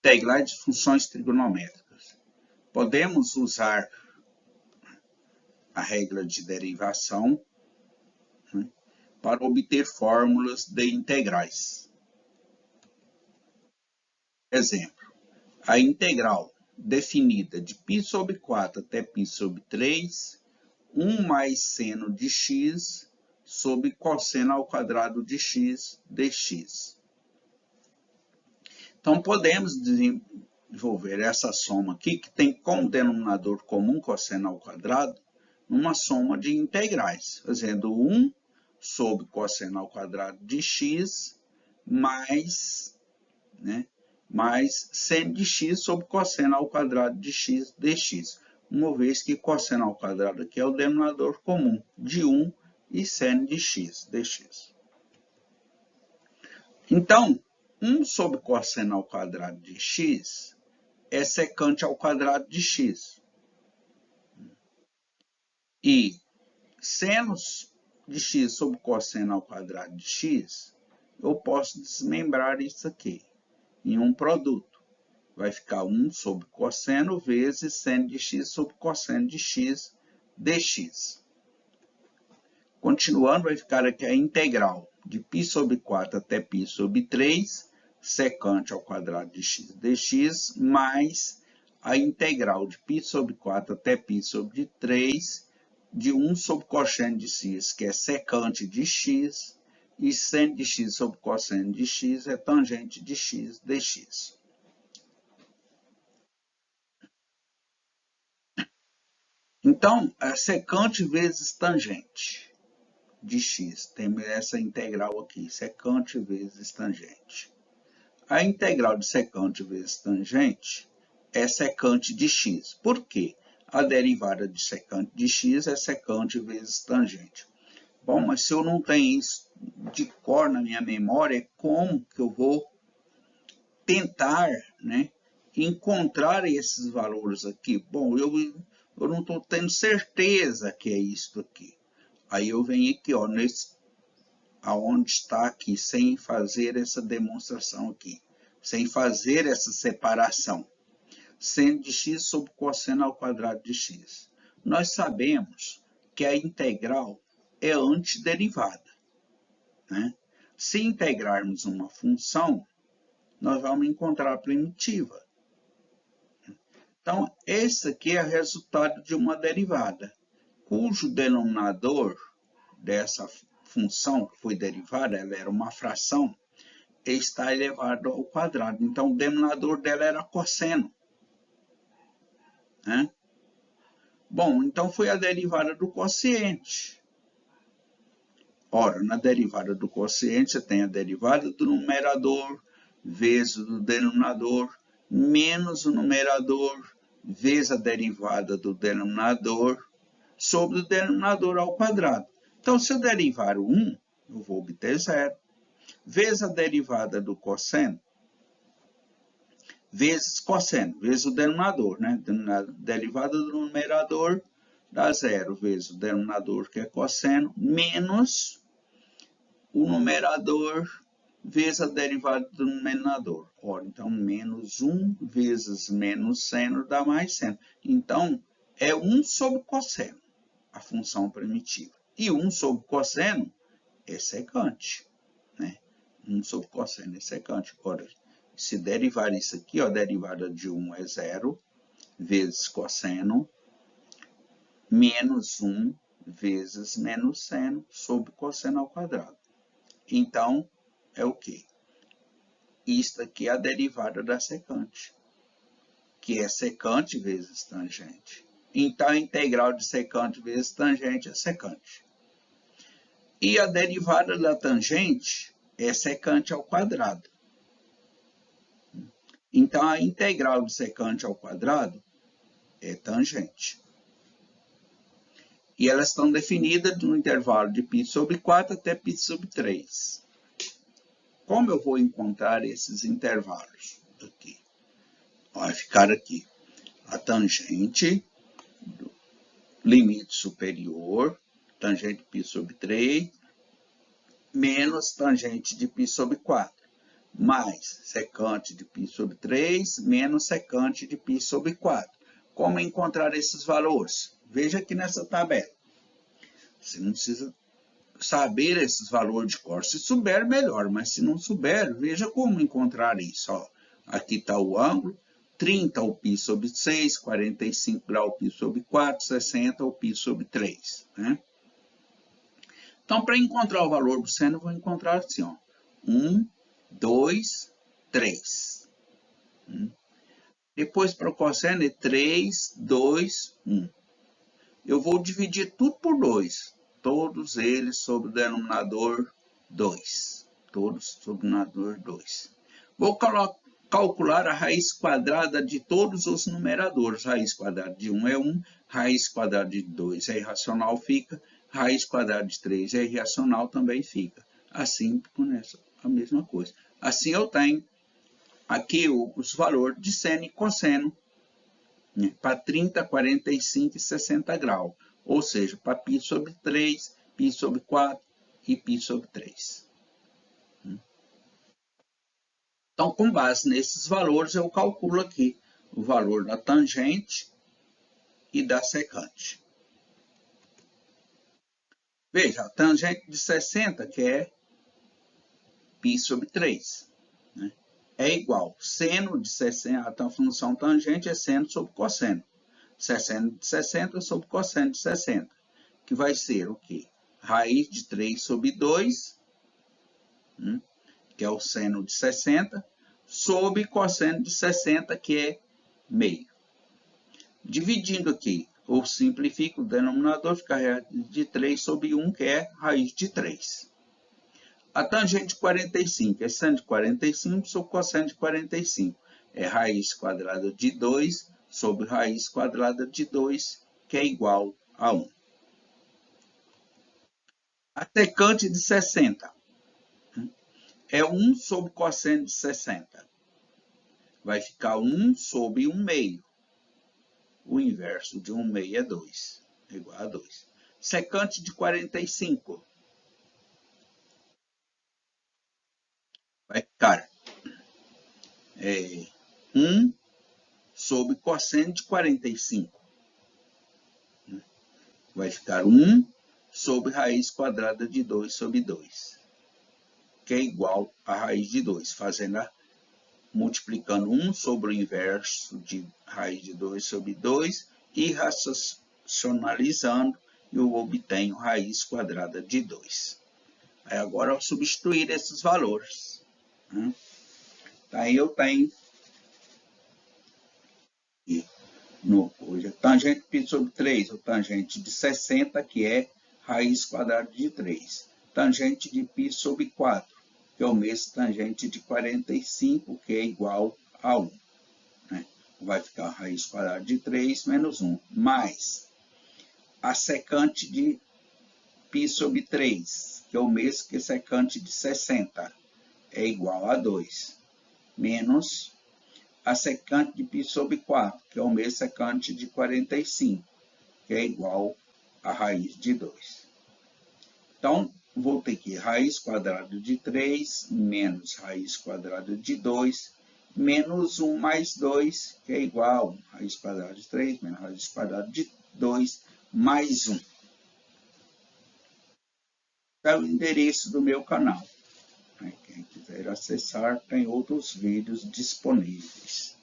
integrais de funções trigonométricas. Podemos usar a regra de derivação, né, para obter fórmulas de integrais. Exemplo, a integral definida de π sobre 4 até π sobre 3, 1 mais seno de x sobre cosseno ao quadrado de x dx. Então, podemos desenvolver essa soma aqui, que tem como denominador comum cosseno ao quadrado, uma soma de integrais, fazendo 1 sobre cosseno ao quadrado de x mais, mais seno de x sobre cosseno ao quadrado de x dx, uma vez que cosseno ao quadrado aqui é o denominador comum de 1 e seno de x dx. Então, 1 sobre cosseno ao quadrado de x é secante ao quadrado de x. E seno de x sobre cosseno ao quadrado de x, eu posso desmembrar isso aqui em um produto. Vai ficar 1 sobre cosseno vezes seno de x sobre cosseno de x dx. Continuando, vai ficar aqui a integral de π sobre 4 até π sobre 3, secante ao quadrado de x dx, mais a integral de π sobre 4 até π sobre 3, de 1 sobre cosseno de x, que é secante de x, e seno de x sobre cosseno de x é tangente de x dx. Então, é secante vezes tangente de x. Temos essa integral aqui, secante vezes tangente. A integral de secante vezes tangente é secante de x. Por quê? A derivada de secante de x é secante vezes tangente. Bom, mas se eu não tenho isso de cor na minha memória, como que eu vou tentar, encontrar esses valores aqui? Bom, eu não estou tendo certeza que é isso aqui. Aí eu venho aqui, ó, aonde está aqui, sem fazer essa demonstração aqui, sem fazer essa separação. Seno de x sobre cosseno ao quadrado de x. Nós sabemos que a integral é antiderivada, Se integrarmos uma função, nós vamos encontrar a primitiva. Então, esse aqui é o resultado de uma derivada, cujo denominador dessa função que foi derivada, ela era uma fração, está elevado ao quadrado. Então, o denominador dela era cosseno. Bom, então foi a derivada do quociente. Ora, na derivada do quociente, você tem a derivada do numerador vezes o denominador, menos o numerador vezes a derivada do denominador sobre o denominador ao quadrado. Então, se eu derivar o 1, eu vou obter 0. Vezes a derivada do cosseno, vezes cosseno, vezes o denominador, Derivada do numerador dá 0, vezes o denominador, que é cosseno, menos o numerador vezes a derivada do numerador. Ora, então, menos 1 vezes menos seno dá mais seno. Então, é 1 sobre cosseno, a função primitiva. E 1 sobre cosseno é secante, 1 sobre cosseno é secante. Ora, se derivar isso aqui, a derivada de 1 é 0, vezes cosseno, menos 1 vezes menos seno sobre cosseno ao quadrado. Então, é o quê? Isto aqui é a derivada da secante, que é secante vezes tangente. Então, a integral de secante vezes tangente é secante. E a derivada da tangente é secante ao quadrado. Então, a integral de secante ao quadrado é tangente. E elas estão definidas no intervalo de π sobre 4 até π sobre 3. Como eu vou encontrar esses intervalos? Aqui. Vai ficar aqui a tangente do limite superior, tangente de π sobre 3, menos tangente de π sobre 4. mais secante de π sobre 3 menos secante de π sobre 4. Como encontrar esses valores? Veja aqui nessa tabela. Você não precisa saber esses valores de cor. Se souber, melhor, mas se não souber, veja como encontrar isso. Ó, aqui está o ângulo, 30 o π sobre 6, 45 graus o π sobre 4, 60 o π sobre 3. Né? Então, para encontrar o valor do seno, eu vou encontrar assim, ó, 1, 2, 3. Depois, para o cosseno, é 3, 2, 1. Eu vou dividir tudo por 2. Todos eles sobre o denominador 2. Todos sobre o denominador 2. Vou calcular a raiz quadrada de todos os numeradores. Raiz quadrada de 1 é 1, raiz quadrada de 2 é irracional, fica. Raiz quadrada de 3 é irracional, também fica. Assim, com essa, a mesma coisa. Assim, eu tenho aqui os valores de seno e cosseno, né, para 30, 45 e 60 graus. Ou seja, para π sobre 3, π sobre 4 e π sobre 3. Então, com base nesses valores, eu calculo aqui o valor da tangente e da secante. Veja, a tangente de 60, que é π sobre 3, né, é igual seno de 60, a função tangente é seno sobre cosseno. Seno de 60 sobre cosseno de 60, que vai ser o quê? Raiz de 3 sobre 2, que é o seno de 60, sobre cosseno de 60, que é meio. Dividindo aqui, ou simplifico o denominador, fica raiz de 3 sobre 1, que é raiz de 3. A tangente de 45 é seno de 45 sobre cosseno de 45. É raiz quadrada de 2 sobre raiz quadrada de 2, que é igual a 1. A secante de 60 é 1 sobre cosseno de 60. Vai ficar 1 sobre 1 meio. O inverso de 1 meio é 2, igual a 2. Secante de 45 vai ficar 1 sobre cosseno de 45. Vai ficar 1 sobre raiz quadrada de 2 sobre 2, que é igual a raiz de 2, multiplicando 1 sobre o inverso de raiz de 2 sobre 2 e racionalizando, eu obtenho raiz quadrada de 2. Aí agora, eu substituir esses valores. Aí eu tenho hoje, tangente de π sobre 3, o tangente de 60, que é raiz quadrada de 3. Tangente de π sobre 4, que é o mesmo tangente de 45, que é igual a 1. Né? Vai ficar raiz quadrada de 3 menos 1, mais a secante de π sobre 3, que é o mesmo que secante de 60, é igual a 2, menos a secante de π sobre 4, que é o mesmo secante de 45, que é igual a raiz de 2. Então, vou ter aqui raiz quadrada de 3 menos raiz quadrada de 2, menos 1 mais 2, que é igual a 1. Raiz quadrada de 3 menos raiz quadrada de 2, mais 1. É o endereço do meu canal. Quem quiser acessar, tem outros vídeos disponíveis.